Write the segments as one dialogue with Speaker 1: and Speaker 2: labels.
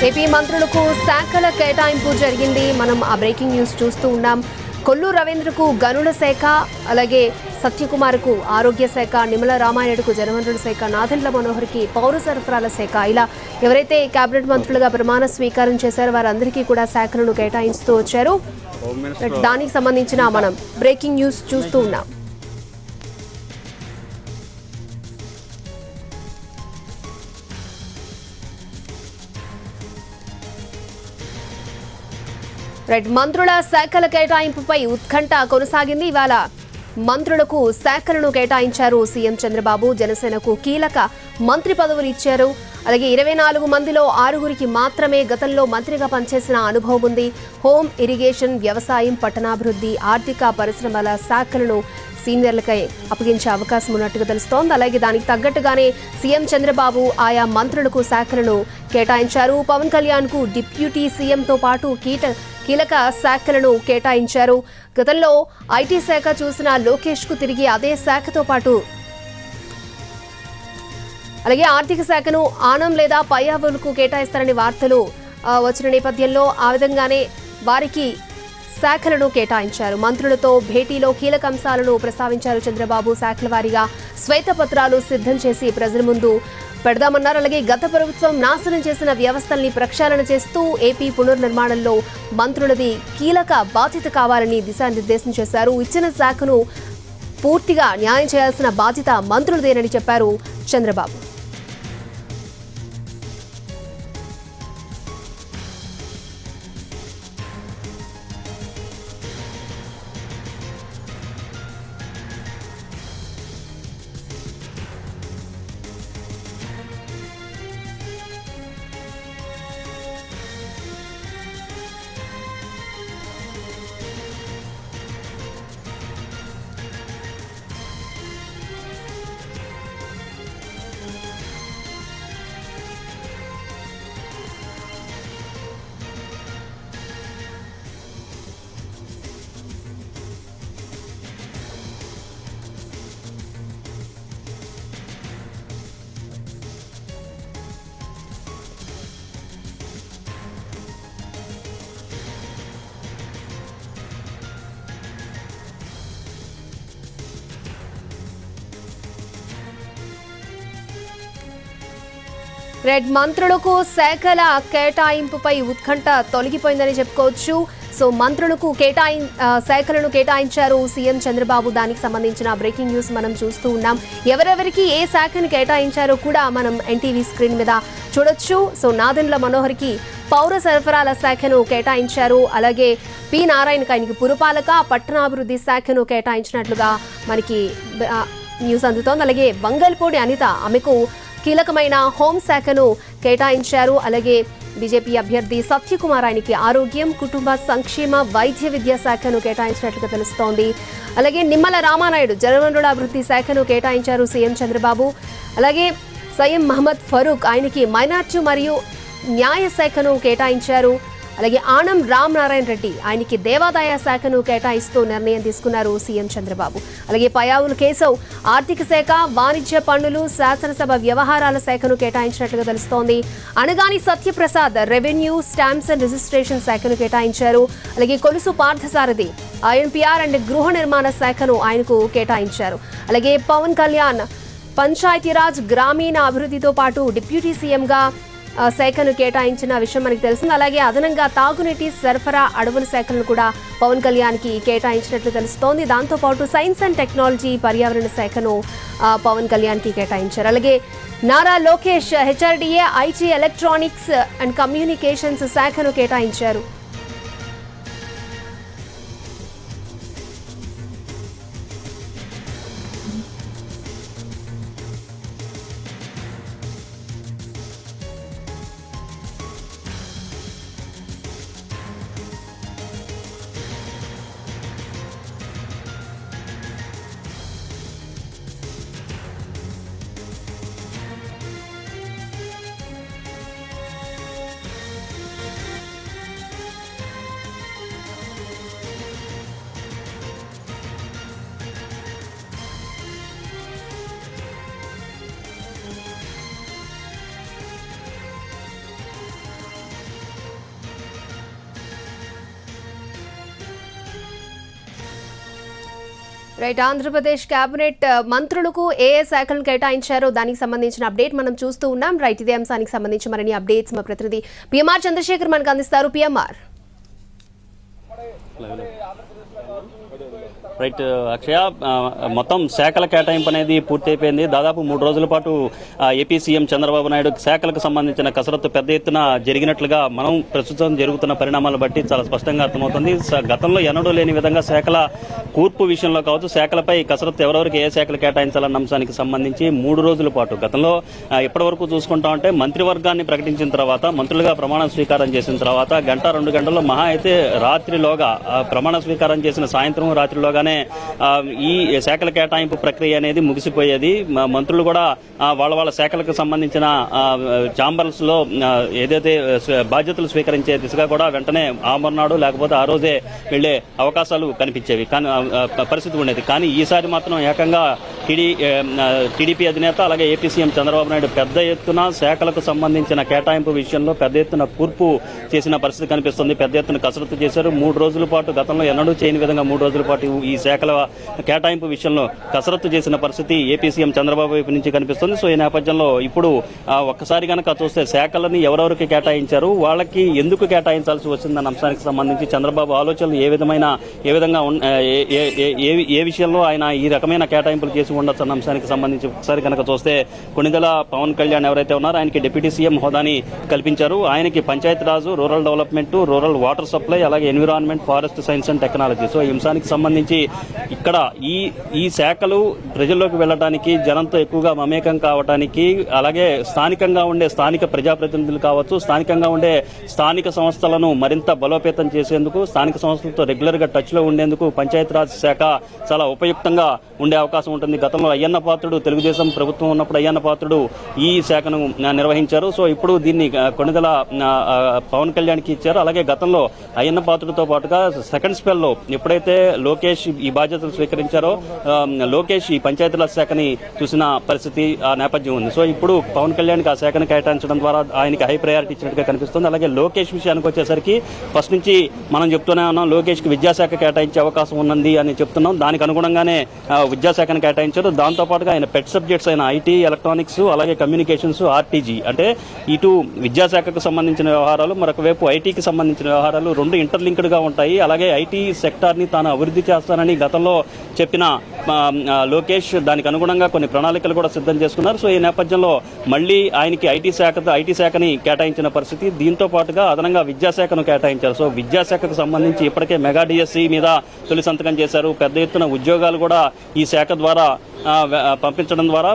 Speaker 1: AP మంత్రులకు శాఖల కేటాయింపు జరిగింది. మనం ఆ బ్రేకింగ్ న్యూస్ చూస్తూ ఉన్నాం. కొల్లు రవీంద్రకు గనుల శాఖ, అలాగే సత్యకుమార్కు ఆరోగ్య శాఖ, నిమ్మల రామానాయుడుకు జలవనరుల శాఖ, నాదెండ్ల మనోహర్కి పౌర సరఫరాల శాఖ, ఇలా ఎవరైతే కేబినెట్ మంత్రులుగా ప్రమాణ స్వీకారం చేశారో వారందరికీ కూడా శాఖలను కేటాయిస్తూ వచ్చారు. దానికి సంబంధించిన మనం బ్రేకింగ్ న్యూస్ చూస్తూ ఉన్నాం. మంత్రుల శాఖల కేటాయింపుపై ఉత్కంఠ కొనసాగింది. ఇవాళ మంత్రులకు శాఖలను కేటాయించారు సీఎం చంద్రబాబు. జనసేనకు కీలక మంత్రి పదవులు ఇచ్చారు. అలాగే 24 మందిలో 6గురికి మాత్రమే గతంలో మంత్రిగా పనిచేసిన అనుభవం ఉంది. హోం, ఇరిగేషన్, వ్యవసాయం, పట్టణాభివృద్ధి, ఆర్థిక, పరిశ్రమల శాఖలను సీనియర్లకై అప్పగించే అవకాశం ఉన్నట్టుగా తెలుస్తోంది. అలాగే దానికి తగ్గట్టుగానే సీఎం చంద్రబాబు ఆయా మంత్రులకు శాఖలను కేటాయించారు. పవన్ కళ్యాణ్ కు డిప్యూటీ సీఎంతో పాటు కీలక శాఖలను కేటాయించారు. గతంలో ఐటీ శాఖ చూసిన లోకేష్ కు తిరిగి అదే శాఖతో పాటు అలాగే ఆర్థిక శాఖను ఆనం లేదా పయ్యావులకు కేటాయిస్తారని వార్తలు వచ్చిన నేపథ్యంలో ఆ విధంగానే వారికి శాఖలను కేటాయించారు. మంత్రులతో భేటీలో కీలక అంశాలను ప్రస్తావించారు చంద్రబాబు. శాఖల వారీగా శ్వేతపత్రాలు సిద్ధం చేసి ప్రజల ముందు పెడదామన్నారు. అలాగే గత ప్రభుత్వం నాశనం చేసిన వ్యవస్థల్ని ప్రక్షాళన చేస్తూ ఏపీ పునర్నిర్మాణంలో మంత్రులది కీలక బాధ్యత కావాలని దిశానిర్దేశం చేశారు. ఇచ్చిన శాఖను పూర్తిగా న్యాయం చేయాల్సిన బాధ్యత మంత్రులదేనని చెప్పారు చంద్రబాబు. మంత్రులకు శాఖల కేటాయింపుపై ఉత్కంఠ తొలగిపోయిందని చెప్పుకోవచ్చు. సో మంత్రులకు శాఖలను కేటాయించారు సీఎం చంద్రబాబు. దానికి సంబంధించిన బ్రేకింగ్ న్యూస్ మనం చూస్తూ ఉన్నాం. ఎవరెవరికి ఏ శాఖను కేటాయించారో కూడా మనం ఎన్టీవీ స్క్రీన్ మీద చూడొచ్చు. సో నాదెండ్ల మనోహర్కి పౌర సరఫరాల శాఖను కేటాయించారు. అలాగే పి నారాయణకి ఆయనకి పురపాలక, పట్టణాభివృద్ధి శాఖను కేటాయించినట్లుగా మనకి న్యూస్ అందుతోంది. అలాగే వంగల్పూడి అనిత, ఆమెకు కీలకమైన హోంశాఖను కేటాయించారు. అలాగే బీజేపీ అభ్యర్థి సత్యకుమార్ ఆయనకి ఆరోగ్యం, కుటుంబ సంక్షేమ, వైద్య విద్యా శాఖను కేటాయించినట్లుగా తెలుస్తోంది. అలాగే నిమ్మల రామానాయుడు జలవనరుల అభివృద్ధి శాఖను కేటాయించారు సీఎం చంద్రబాబు. అలాగే సయ్యం మహమ్మద్ ఫరూక్ ఆయనకి మైనార్టీ మరియు న్యాయ శాఖను కేటాయించారు. అలాగే ఆనం రామనారాయణ రెడ్డి ఆయనకి దేవాదాయ శాఖను కేటాయిస్తూ నిర్ణయం తీసుకున్నారు సీఎం చంద్రబాబు. అలాగే పయావుల కేశవ్ ఆర్థిక శాఖ, వాణిజ్య పన్నులు, శాసనసభ వ్యవహారాల శాఖను కేటాయించినట్లుగా తెలుస్తోంది. Anagani Satyaprasad revenue, stamps and registration శాఖను కేటాయించారు. అలాగే కొలుసు పార్థసారథి ఐఎన్పిఆర్ అండ్ గృహ నిర్మాణ శాఖను ఆయనకు కేటాయించారు. అలాగే పవన్ కళ్యాణ్ పంచాయతీరాజ్, గ్రామీణ అభివృద్ధితో పాటు డిప్యూటీ సీఎంగా శాఖను కేటాయించిన విషయం మనకు తెలిసింది. అలాగే అదనంగా తాగునీటి సరఫరా, అడవుల శాఖలను కూడా పవన్ కళ్యాణ్కి కేటాయించినట్లు తెలుస్తోంది. దాంతోపాటు సైన్స్ అండ్ టెక్నాలజీ, పర్యావరణ శాఖను పవన్ కళ్యాణ్కి కేటాయించారు. అలాగే Nara Lokesh HRDA, IT, electronics and communications శాఖను కేటాయించారు. రైట్, ఆంధ్రప్రదేశ్ కేబినెట్ మంత్రులకు ఏ శాఖలను కేటాయించారో దానికి సంబంధించిన అప్డేట్ మనం చూస్తూ ఉన్నాం. రైట్, ఇదే అంశానికి సంబంధించి మరిన్ని అప్డేట్స్ మా ప్రతినిధి పిఎంఆర్ చంద్రశేఖర్ మనకు అందిస్తారు. పిఎంఆర్.
Speaker 2: రైట్ అక్షయ, మొత్తం శాఖల కేటాయింపు అనేది పూర్తి అయిపోయింది. దాదాపు 3 రోజుల పాటు ఏపీ సీఎం చంద్రబాబు నాయుడు శాఖలకు సంబంధించిన కసరత్తు పెద్ద ఎత్తున జరిగినట్లుగా మనం ప్రస్తుతం జరుగుతున్న పరిణామాలను బట్టి చాలా స్పష్టంగా అర్థమవుతుంది. గతంలో ఎన్నడూ లేని విధంగా శాఖల కూర్పు విషయంలో కావచ్చు, శాఖలపై కసరత్తు ఎవరెవరికి ఏ శాఖలు కేటాయించాలన్న అంశానికి సంబంధించి 3 రోజుల పాటు గతంలో ఇప్పటివరకు చూసుకుంటా ఉంటే మంత్రివర్గాన్ని ప్రకటించిన తర్వాత, మంత్రులుగా ప్రమాణ స్వీకారం చేసిన తర్వాత 1-2 గంటల్లో మహా అయితే రాత్రిలోగా ప్రమాణ స్వీకారం చేసిన సాయంత్రం రాత్రిలోగా ఈ శాఖల కేటాయింపు ప్రక్రియ అనేది ముగిసిపోయేది. మంత్రులు కూడా వాళ్ళ శాఖలకు సంబంధించిన ఛాంబర్స్ లో ఏదైతే బాధ్యతలు స్వీకరించే దిశగా కూడా వెంటనే ఆమర్నాడు లేకపోతే ఆ రోజే వెళ్లే అవకాశాలు కనిపించేవి, కానీ పరిస్థితి ఉండేది. కానీ ఈసారి మాత్రం ఏకంగా టీడీపీ అధినేత అలాగే ఏపీ సీఎం చంద్రబాబు నాయుడు పెద్ద ఎత్తున శాఖలకు సంబంధించిన కేటాయింపు విషయంలో పెద్ద ఎత్తున కూర్పు చేసిన పరిస్థితి కనిపిస్తుంది. పెద్ద ఎత్తున కసరత్తు చేశారు. 3 రోజుల పాటు, గతంలో ఎన్నడూ చేయని విధంగా 3 రోజుల పాటు ఈ శాఖల కేటాయింపు విషయంలో కసరత్తు చేసిన పరిస్థితి ఏపీ సీఎం చంద్రబాబు వైపు నుంచి కనిపిస్తుంది. సో ఈ నేపథ్యంలో ఇప్పుడు ఒక్కసారి కనుక చూస్తే శాఖలని ఎవరెవరికి కేటాయించారు, వాళ్ళకి ఎందుకు కేటాయించాల్సి వచ్చిందన్న అంశానికి సంబంధించి చంద్రబాబు ఆలోచనలు ఏ విధంగా ఏ విషయంలో ఆయన ఈ రకమైన కేటాయింపులు చేసి ఉండొచ్చు అన్న అంశానికి సంబంధించి ఒకసారి కనుక చూస్తే, కొణిదెల పవన్ కళ్యాణ్ ఎవరైతే ఉన్నారో ఆయనకి డిప్యూటీ సీఎం హోదాని కల్పించారు. ఆయనకి Panchayati Raj, rural development, rural water supply, అలాగే environment, forest science and technology. So ఈ అంశానికి సంబంధించి ఇక్కడ ఈ శాఖలు ప్రజల్లోకి వెళ్ళడానికి, జనంతో ఎక్కువగా మమేకం కావడానికి, అలాగే స్థానికంగా ఉండే స్థానిక ప్రజాప్రతినిధులు కావచ్చు, స్థానికంగా ఉండే స్థానిక సంస్థలను మరింత బలోపేతం చేసేందుకు, స్థానిక సంస్థలతో రెగ్యులర్ గా టచ్ లో ఉండేందుకు పంచాయతీరాజ్ శాఖ చాలా ఉపయుక్తంగా ఉండే అవకాశం ఉంటుంది. గతంలో అయ్యన్న పాత్రుడు, తెలుగుదేశం ప్రభుత్వం ఉన్నప్పుడు అయ్యన్న పాత్రుడు ఈ శాఖను నిర్వహించారు. సో ఇప్పుడు దీన్ని కొణిదెల పవన్ కళ్యాణ్ కి ఇచ్చారు. అలాగే గతంలో అయ్యన్న పాత్రుడితో పాటుగా సెకండ్ స్పెల్ లో ఎప్పుడైతే లోకేష్ ఈ బాధ్యతలు స్వీకరించారో, లోకేష్ ఈ పంచాయతీరాజ్ శాఖని చూసిన పరిస్థితి, ఆ నేపథ్యం ఉంది. సో ఇప్పుడు పవన్ కళ్యాణ్ కి ఆ శాఖను కేటాయించడం ద్వారా ఆయనకి హై ప్రయారిటీ ఇచ్చినట్టుగా కనిపిస్తుంది. అలాగే లోకేష్ విషయానికి వచ్చేసరికి ఫస్ట్ నుంచి మనం చెప్తూనే ఉన్నాం, లోకేష్ కి విద్యాశాఖ కేటాయించే అవకాశం ఉన్నది అని చెప్తున్నాం. దానికి అనుగుణంగానే విద్యాశాఖను కేటాయించారు. దాంతో పాటుగా ఆయన పెట్ సబ్జెక్ట్స్ అయిన ఐటీ, ఎలక్ట్రానిక్స్, అలాగే కమ్యూనికేషన్స్, ఆర్టీజీ, అంటే ఇటు విద్యాశాఖకు సంబంధించిన వ్యవహారాలు, మరొక వైపు ఐటీకి సంబంధించిన వ్యవహారాలు రెండు ఇంటర్లింక్డ్ గా ఉంటాయి. అలాగే ఐటీ సెక్టార్ ని తాను అభివృద్ధి చేస్తానని గతంలో చెప్పిన లోకేష్ దానికి అనుగుణంగా కొన్ని ప్రణాళికలు కూడా సిద్ధం చేసుకున్నారు. సో ఈ నేపథ్యంలో మళ్లీ ఆయనకి ఐటీ శాఖని కేటాయించిన పరిస్థితి. దీంతో పాటుగా అదనంగా విద్యాశాఖను కేటాయించారు. సో విద్యాశాఖకు సంబంధించి ఇప్పటికే మెగా డిఎస్సి మీద తొలి సంతకం చేశారు. పెద్ద ఎత్తున ఉద్యోగాలు కూడా ఈ శాఖ ద్వారా పంపించడం ద్వారా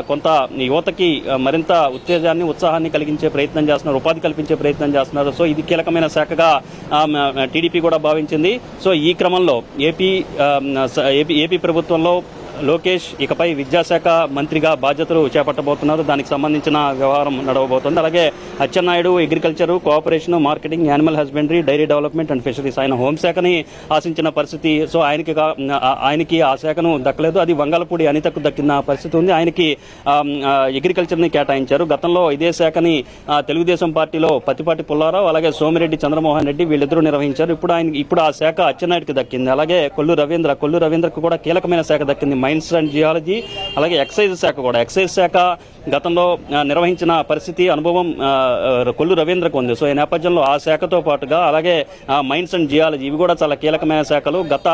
Speaker 2: కొంత యువతకి మరింత ఉత్తేజాన్ని, ఉత్సాహాన్ని కలిగించే ప్రయత్నం చేస్తున్నారు, ఉపాధి కల్పించే ప్రయత్నం చేస్తున్నారు. సో ఇది కీలకమైన శాఖగా టీడీపీ కూడా భావించింది. సో ఈ క్రమంలో ఏపీ ప్రభుత్వంలో లోకేష్ ఇకపై విద్యాశాఖ మంత్రిగా బాధ్యతలు చేపట్టబోతున్నారు. దానికి సంబంధించిన వ్యవహారం నడవబోతోంది. అలాగే Atchannaidu agriculture, cooperation, marketing, animal husbandry, dairy development and fisheries, ఆయన హోంశాఖని ఆశించిన పరిస్థితి. సో ఆయనకి ఆ శాఖను దక్కలేదు. అది వంగలపూడి అనితకు దక్కిన పరిస్థితి ఉంది. ఆయనకి అగ్రికల్చర్ ని కేటాయించారు. గతంలో ఇదే శాఖని తెలుగుదేశం పార్టీలో పత్తిపాటి పుల్లారావు, అలాగే సోమిరెడ్డి చంద్రమోహన్ రెడ్డి వీళ్ళిద్దరూ నిర్వహించారు. ఇప్పుడు ఆ శాఖ అచ్చెన్నాయుడికి దక్కింది. అలాగే కొల్లు రవీంద్రకు కూడా కీలకమైన శాఖ దక్కింది. మైన్స్ అండ్ జియాలజీ, అలాగే ఎక్సైజ్ శాఖ కూడా. ఎక్సైజ్ శాఖ గతంలో నిర్వహించిన పరిస్థితి, అనుభవం కొల్లు రవీంద్రకు ఉంది. సో ఈ నేపథ్యంలో ఆ శాఖతో పాటుగా అలాగే మైన్స్ అండ్ జియాలజీ, ఇవి కూడా చాలా కీలకమైన శాఖలు. గత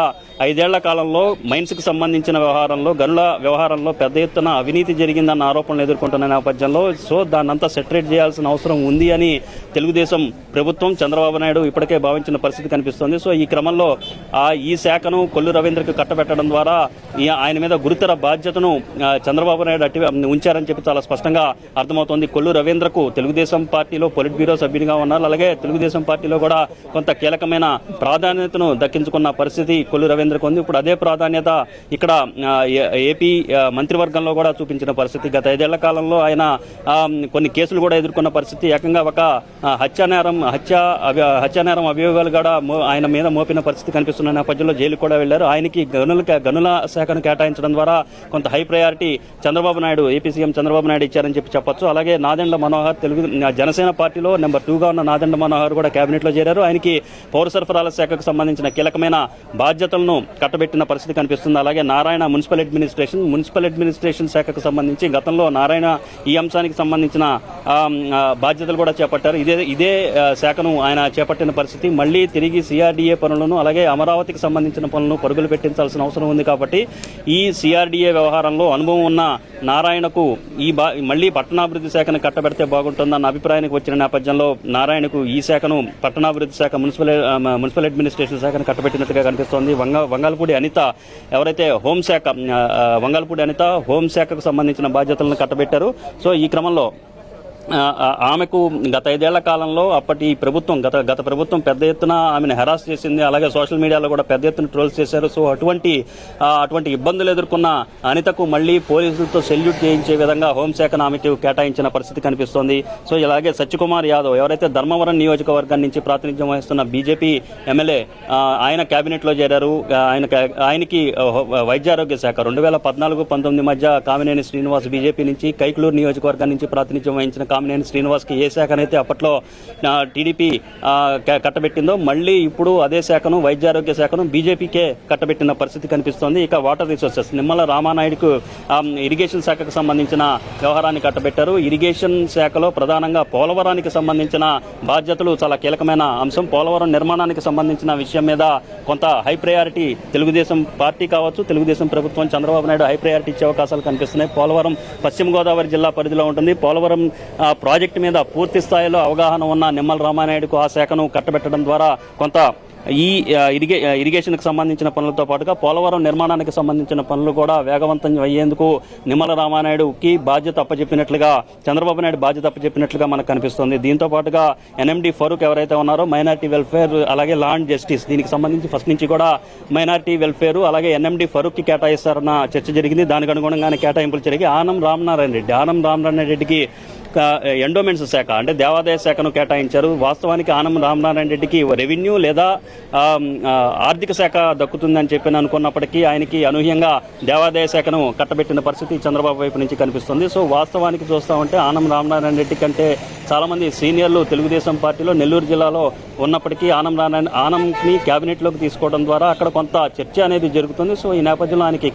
Speaker 2: 5 ఏళ్ల కాలంలో మైన్స్ కు సంబంధించిన వ్యవహారంలో, గనుల వ్యవహారంలో పెద్ద ఎత్తున అవినీతి జరిగిందన్న ఆరోపణలు ఎదుర్కొంటున్న నేపథ్యంలో సో దాన్నంతా సెటరేట్ చేయాల్సిన అవసరం ఉంది అని తెలుగుదేశం ప్రభుత్వం, చంద్రబాబు నాయుడు ఇప్పటికే భావించిన పరిస్థితి కనిపిస్తోంది. సో ఈ క్రమంలో ఈ శాఖను కొల్లు రవీంద్రకు కట్టబెట్టడం ద్వారా ఆయన మీద గురుతర బాధ్యతను చంద్రబాబు నాయుడు ఉంచారని చెప్పి చాలా స్పష్టంగా అర్థమవుతోంది. కొల్లు రవీంద్రకు తెలుగుదేశం పార్టీలో పొలిట్ బ్యూరో సభ్యునిగా ఉన్నారు. అలాగే తెలుగుదేశం పార్టీలో కూడా కొంత కీలకమైన ప్రాధాన్యతను దక్కించుకున్న పరిస్థితి కొల్లు రవీంద్రకు ఉంది. ఇప్పుడు అదే ప్రాధాన్యత ఇక్కడ ఏపీ మంత్రివర్గంలో కూడా చూపించిన పరిస్థితి. గత 5 ఏళ్ల కాలంలో ఆయన కొన్ని కేసులు కూడా ఎదుర్కొన్న పరిస్థితి. ఏకంగా ఒక హత్యానేరం అభియోగాలు కూడా ఆయన మీద మోపిన పరిస్థితి కనిపిస్తున్న నేపథ్యంలో జైలు కూడా వెళ్లారు. ఆయనకి గనుల శాఖను కేటాయించడం ద్వారా కొంత high priority AP CM Chandrababu Naidu ఇచ్చారని చెప్పొచ్చు. అలాగే నాదెండ్ల మనోహర్, జనసేన పార్టీలో నెంబర్ 2గా ఉన్న నాదెండ్ల మనోహర్ కూడా కేబినెట్ లో చేరారు. ఆయనకి పౌర సరఫరాల శాఖకు సంబంధించిన కీలకమైన బాధ్యతలను కట్టబెట్టిన పరిస్థితి కనిపిస్తుంది. అలాగే నారాయణ మున్సిపల్ అడ్మినిస్ట్రేషన్ శాఖకు సంబంధించి గతంలో నారాయణ ఈ అంశానికి సంబంధించిన బాధ్యతలు కూడా చేపట్టారు. ఇదే శాఖను ఆయన చేపట్టిన పరిస్థితి. మళ్ళీ తిరిగి సిఆర్డీఏ పనులను అలాగే అమరావతికి సంబంధించిన పనులను పరుగులు పెట్టించాల్సిన అవసరం ఉంది. కాబట్టి ఈ సిఆర్డీఏ వ్యవహారంలో అనుభవం ఉన్న నారాయణకు మళ్ళీ పట్టణాభివృద్ధి శాఖను కట్టబెడితే బాగుంటుందన్న అభిప్రాయానికి వచ్చిన నేపథ్యంలో నారాయణకు ఈ శాఖను పట్టణాభివృద్ధి శాఖ మున్సిపల్ అడ్మినిస్ట్రేషన్ శాఖను కట్టబెట్టినట్టుగా కనిపిస్తోంది. వంగాలపూడి అనిత ఎవరైతే వంగాలపూడి అనిత హోంశాఖకు సంబంధించిన బాధ్యతలను కట్టబెట్టారు. సో ఈ క్రమంలో ఆమెకు గత 5 ఏళ్ల కాలంలో అప్పటి ప్రభుత్వం గత ప్రభుత్వం పెద్ద ఎత్తున ఆమెను హెరాస్ చేసింది. అలాగే సోషల్ మీడియాలో కూడా పెద్ద ఎత్తున ట్రోల్స్ చేశారు. సో అటువంటి ఇబ్బందులు ఎదుర్కొన్న అనితకు మళ్లీ పోలీసులతో సెల్యూట్ చేయించే విధంగా హోంశాఖను ఆమెకు కేటాయించిన పరిస్థితి కనిపిస్తోంది. సో ఇలాగే సత్యకుమార్ యాదవ్ ఎవరైతే ధర్మవరం నియోజకవర్గం నుంచి ప్రాతినిధ్యం వహిస్తున్న బీజేపీ ఎమ్మెల్యే, ఆయన కేబినెట్ లో చేరారు. ఆయనకి వైద్యారోగ్య శాఖ 2014-19 మధ్య కామినేని శ్రీనివాస్ బీజేపీ నుంచి, కైకలూరు నియోజకవర్గం నుంచి ప్రాతినిధ్యం వహించిన కామినేని శ్రీనివాస్కి ఏ శాఖనైతే అప్పట్లో టీడీపీ కట్టబెట్టిందో మళ్ళీ ఇప్పుడు అదే శాఖను వైద్యారోగ్య శాఖను బీజేపీకే కట్టబెట్టిన పరిస్థితి కనిపిస్తోంది. ఇక వాటర్ రిసోర్సెస్ నిమ్మల రామానాయుడుకు ఇరిగేషన్ శాఖకు సంబంధించిన వ్యవహారాన్ని కట్టబెట్టారు. ఇరిగేషన్ శాఖలో ప్రధానంగా పోలవరానికి సంబంధించిన బాధ్యతలు చాలా కీలకమైన అంశం. పోలవరం నిర్మాణానికి సంబంధించిన విషయం మీద కొంత హై ప్రయారిటీ తెలుగుదేశం పార్టీ కావచ్చు, తెలుగుదేశం ప్రభుత్వం చంద్రబాబు నాయుడు హై ప్రయారిటీ ఇచ్చే అవకాశాలు కనిపిస్తున్నాయి. పోలవరం పశ్చిమ గోదావరి జిల్లా పరిధిలో ఉంటుంది. పోలవరం ప్రాజెక్టు మీద పూర్తి స్థాయిలో అవగాహన ఉన్న నిమ్మల రామానాయుడుకు ఆ శాఖను కట్టబెట్టడం ద్వారా కొంత ఈ ఇరిగేషన్కి సంబంధించిన పనులతో పాటుగా పోలవరం నిర్మాణానికి సంబంధించిన పనులు కూడా వేగవంతం అయ్యేందుకు నిమ్మల రామానాయుడుకి బాధ్యత అప్పచెప్పినట్లుగా చంద్రబాబు నాయుడు బాధ్యత అప్పచెప్పినట్లుగా మనకు కనిపిస్తుంది. దీంతో పాటుగా ఎన్ఎండి ఫరూక్ ఎవరైతే ఉన్నారో మైనారిటీ వెల్ఫేర్ అలాగే లా అండ్ జస్టిస్, దీనికి సంబంధించి ఫస్ట్ నుంచి కూడా మైనారిటీ వెల్ఫేర్ అలాగే ఎన్ఎండి ఫరూక్కి కేటాయిస్తారన్న చర్చ జరిగింది. దానికి అనుగుణంగానే కేటాయింపులు జరిగి ఆనం రామనారాయణ రెడ్డికి ఎండోమెంట్స్ శాఖ అంటే దేవాదాయ శాఖను కేటాయించారు. వాస్తవానికి ఆనం రామనారాయణ రెడ్డికి రెవెన్యూ లేదా ఆర్థిక శాఖ దక్కుతుందని చెప్పి అనుకున్నప్పటికీ ఆయనకి అనూహ్యంగా దేవాదాయ శాఖను కట్టబెట్టిన పరిస్థితి చంద్రబాబు వైపు నుంచి కనిపిస్తుంది. సో వాస్తవానికి చూస్తామంటే ఆనం రామనారాయణ రెడ్డి కంటే చాలామంది సీనియర్లు తెలుగుదేశం పార్టీలో నెల్లూరు జిల్లాలో ఉన్నప్పటికీ ఆనంని క్యాబినెట్లోకి తీసుకోవడం ద్వారా అక్కడ కొంత చర్చ అనేది జరుగుతుంది. సో ఈ నేపథ్యంలో ఆయనకి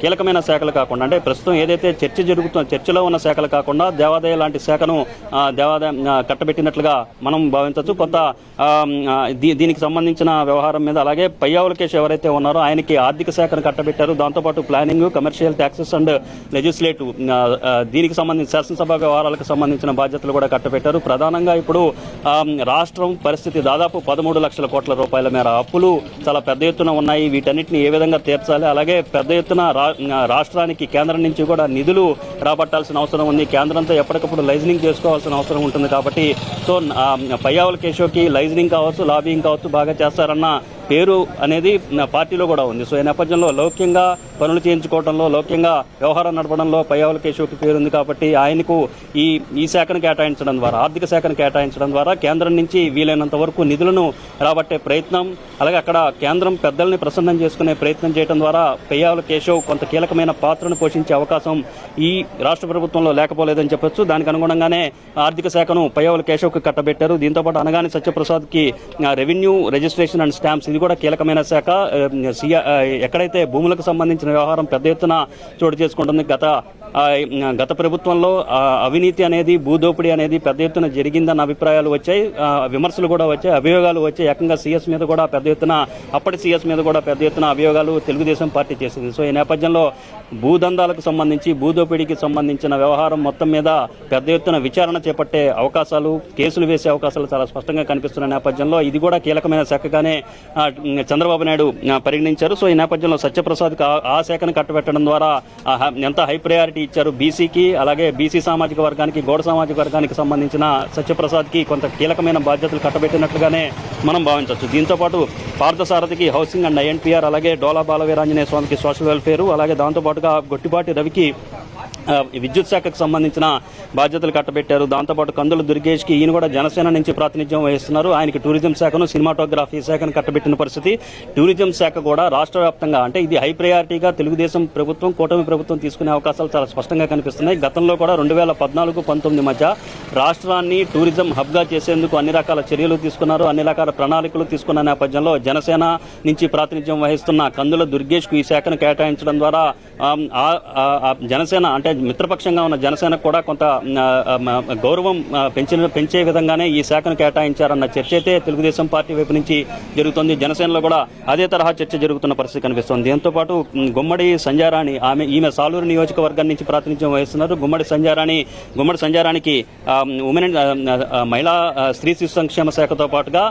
Speaker 2: కీలకమైన శాఖలు కాకుండా అంటే ప్రస్తుతం ఏదైతే చర్చలో ఉన్న శాఖలు కాకుండా దేవాదాయ లాంటి శాఖను కట్టబెట్టినట్లుగా మనం భావించవచ్చు. కొంత దీనికి సంబంధించిన వ్యవహారం మీద అలాగే పయ్యావుల కేసు ఎవరైతే ఉన్నారో ఆయనకి ఆర్థిక శాఖను కట్టబెట్టారు. దాంతోపాటు planning, commercial taxes and legislative దీనికి సంబంధించి శాసనసభ వ్యవహారాలకు సంబంధించిన బాధ్యతలు కూడా కట్టబెట్టారు. ప్రధానంగా ఇప్పుడు రాష్ట్రం పరిస్థితి దాదాపు 13 లక్షల కోట్ల రూపాయల మేర అప్పులు చాలా పెద్ద ఎత్తున ఉన్నాయి. వీటన్నిటిని ఏ విధంగా తీర్చాలి, అలాగే పెద్ద ఎత్తున రాష్ట్రానికి కేంద్రం నుంచి కూడా నిధులు రాబట్టాల్సిన అవసరం ఉంది. కేంద్రంతో ఎప్పటికప్పుడు లైజనింగ్ చేసుకోవాల్సిన అవసరం ఉంటుంది. కాబట్టి సో పయ్యావుల కేశవ్కి లైజనింగ్ కావచ్చు, లాబింగ్ కావచ్చు బాగా చేస్తారన్న పేరు అనేది పార్టీలో కూడా ఉంది. సో ఈ నేపథ్యంలో లౌక్యంగా పనులు చేయించుకోవడంలో, లౌక్యంగా వ్యవహారం నడపడంలో పయ్యావుల కేశవ్కి పేరుంది. కాబట్టి ఆయనకు ఈ శాఖను కేటాయించడం ద్వారా, ఆర్థిక శాఖను కేటాయించడం ద్వారా కేంద్రం నుంచి వీలైనంత వరకు నిధులను రాబట్టే ప్రయత్నం, అలాగే అక్కడ కేంద్రం పెద్దల్ని ప్రసన్నం చేసుకునే ప్రయత్నం చేయడం ద్వారా పయ్యావుల కేశవ్ కొంత కీలకమైన పాత్రను పోషించే అవకాశం ఈ రాష్ట్ర ప్రభుత్వంలో లేకపోలేదని చెప్పొచ్చు. దానికి అనుగుణంగానే ఆర్థిక శాఖను పయ్యావుల కేశవ్కి కట్టబెట్టారు. దీంతోపాటు అనగాని సత్యప్రసాద్కి రెవెన్యూ, రిజిస్ట్రేషన్ అండ్ స్టాంప్స్ ఇది కూడా కీలకమైన శాఖ. ఎక్కడైతే భూములకు సంబంధించిన వ్యవహారం పెద్ద ఎత్తున చోటు చేసుకుంటుంది. గత ప్రభుత్వంలో అవినీతి అనేది, భూదోపిడీ అనేది పెద్ద ఎత్తున జరిగిందన్న అభిప్రాయాలు వచ్చాయి, విమర్శలు కూడా వచ్చాయి, అభియోగాలు వచ్చాయి. ఏకంగా సీఎస్ మీద కూడా పెద్ద ఎత్తున, అప్పటి సీఎస్ మీద కూడా పెద్ద ఎత్తున అభియోగాలు తెలుగుదేశం పార్టీ చేసింది. సో ఈ నేపథ్యంలో భూదందాలకు సంబంధించి, భూదోపిడీకి సంబంధించిన వ్యవహారం మొత్తం మీద పెద్ద ఎత్తున విచారణ చేపట్టే అవకాశాలు, కేసులు వేసే అవకాశాలు చాలా స్పష్టంగా కనిపిస్తున్న నేపథ్యంలో ఇది కూడా కీలకమైన శాఖగానే చంద్రబాబు నాయుడు పరిగణించారు. సో ఈ నేపథ్యంలో సత్యప్రసాద్కి ఆ శాఖను కట్టబెట్టడం ద్వారా ఎంత హై ప్రయారిటీ ఇచ్చారు బీసీకి, అలాగే బీసీ సామాజిక వర్గానికి, గౌడ సామాజిక వర్గానికి సంబంధించిన సత్యప్రసాద్కి కొంత కీలకమైన బాధ్యతలు కట్టబెట్టినట్లుగానే మనం భావించవచ్చు. దీంతోపాటు పార్థసారథికి హౌసింగ్ అండ్ ఐఎన్పిఆర్, అలాగే డోలా బాలవీరాంజనేయ స్వామికి సోషల్ వెల్ఫేర్, అలాగే దాంతోపాటుగా గొట్టిపాటి రవికి విద్యుత్ శాఖకు సంబంధించిన బాధ్యతలు కట్టబెట్టారు. దాంతోపాటు కందుల దుర్గేష్కి ఈయన కూడా జనసేన నుంచి ప్రాతినిధ్యం వహిస్తున్నారు. ఆయనకి టూరిజం శాఖను, సినిమాటోగ్రఫీ శాఖను కట్టబెట్టిన పరిస్థితి. టూరిజం శాఖ కూడా రాష్ట్ర వ్యాప్తంగా అంటే ఇది హై ప్రయారిటీగా తెలుగుదేశం ప్రభుత్వం, కూటమి ప్రభుత్వం తీసుకునే అవకాశాలు చాలా స్పష్టంగా కనిపిస్తున్నాయి. గతంలో కూడా 2014-19 మధ్య రాష్ట్రాన్ని టూరిజం హబ్గా చేసేందుకు అన్ని రకాల చర్యలు తీసుకున్నారు, అన్ని రకాల ప్రణాళికలు తీసుకున్న నేపథ్యంలో జనసేన నుంచి ప్రాతినిధ్యం వహిస్తున్న కందుల దుర్గేష్కు ఈ శాఖను కేటాయించడం ద్వారా జనసేన అంటే మిత్రపక్షంగా ఉన్న జనసేనకు కూడా కొంత గౌరవం పెంచే విధంగానే ఈ శాఖను కేటాయించారన్న చర్చ అయితే తెలుగుదేశం పార్టీ వైపు నుంచి జరుగుతుంది. జనసేనలో కూడా అదే తరహా చర్చ జరుగుతున్న పరిస్థితి కనిపిస్తుంది. దీంతో పాటు గుమ్మడి సంధ్యారాణి ఈమె సాలూరు నియోజకవర్గం నుంచి ప్రాతినిధ్యం వహిస్తున్నారు. గుమ్మడి సంధ్యారానికి ఉమెన్ మహిళా స్త్రీ శిశు సంక్షేమ శాఖతో పాటుగా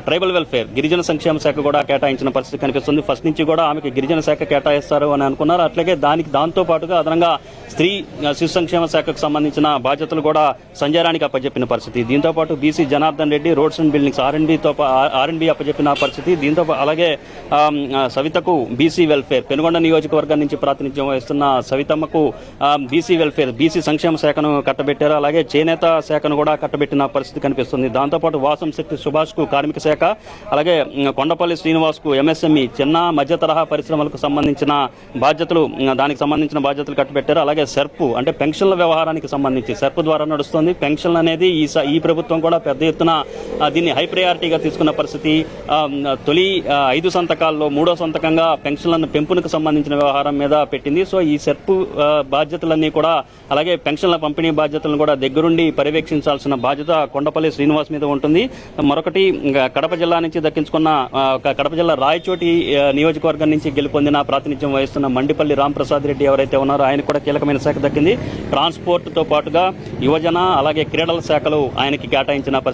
Speaker 2: ట్రైబల్ వెల్ఫేర్, గిరిజన సంక్షేమ శాఖ కూడా కేటాయించిన పరిస్థితి కనిపిస్తుంది. ఫస్ట్ నుంచి కూడా ఆమెకి గిరిజన శాఖ కేటాయిస్తారు అని అనుకున్నారు. అట్లాగే దాంతో పాటుగా అదనంగా స్త్రీ శిశు సంక్షేమ శాఖకు సంబంధించిన బాధ్యతలు కూడా సంజయరానికి అప్పచెప్పిన పరిస్థితి. దీంతో పాటు BC Janardhan Reddy roads and buildings ఆర్ఎండ్బి అప్పచెప్పిన పరిస్థితి. దీంతో అలాగే సవితకు బీసీ వెల్ఫేర్, పెనుగొండ నియోజకవర్గం నుంచి ప్రాతినిధ్యం వహిస్తున్న సవితమ్మకు బీసీ వెల్ఫేర్, బీసీ సంక్షేమ శాఖను కట్టబెట్టారు. అలాగే చేనేత శాఖను కూడా కట్టబెట్టిన పరిస్థితి కనిపిస్తుంది. దాంతోపాటు వాసంశెట్టి సుభాష్కు కార్మిక శాఖ, అలాగే కొండపల్లి శ్రీనివాస్కు ఎంఎస్ఎంఈ, చిన్న మధ్య తరహా పరిశ్రమలకు సంబంధించిన దానికి సంబంధించిన బాధ్యతలు కట్టబెట్టారు. అలాగే సెర్పు అంటే పెన్షన్ల వ్యవహారానికి సంబంధించి సెర్పు ద్వారా నడుస్తుంది. పెన్షన్ అనేది ఈ ప్రభుత్వం కూడా పెద్ద ఎత్తున దీన్ని హై ప్రయారిటీగా తీసుకున్న పరిస్థితి. తొలి 5 సంతకాల్లో 3వ సంతకంగా పెన్షన్ల పెంపునకు సంబంధించిన వ్యవహారం మీద పెట్టింది. సో ఈ సెర్పు బాధ్యతలన్నీ కూడా, అలాగే పెన్షన్ల పంపిణీ బాధ్యతలను కూడా దగ్గరుండి పర్యవేక్షించాల్సిన బాధ్యత కొండపల్లి శ్రీనివాస్ మీద ఉంటుంది. మరొకటి కడప జిల్లా నుంచి దక్కించుకున్న కడప జిల్లా రాయచోటి నియోజకవర్గం నుంచి గెలుపొందిన ప్రాతినిధ్యం వహిస్తున్న మండిపల్లి రాంప్రసాద్ రెడ్డి ఎవరైతే ఉన్నారో ఆయన కూడా కీలకమైన శాఖ దక్కింది. ట్రాన్స్పోర్ట్తో పాటుగా యువజన అలాగే క్రీడల శాఖలు ఆయనకి కేటాయించిన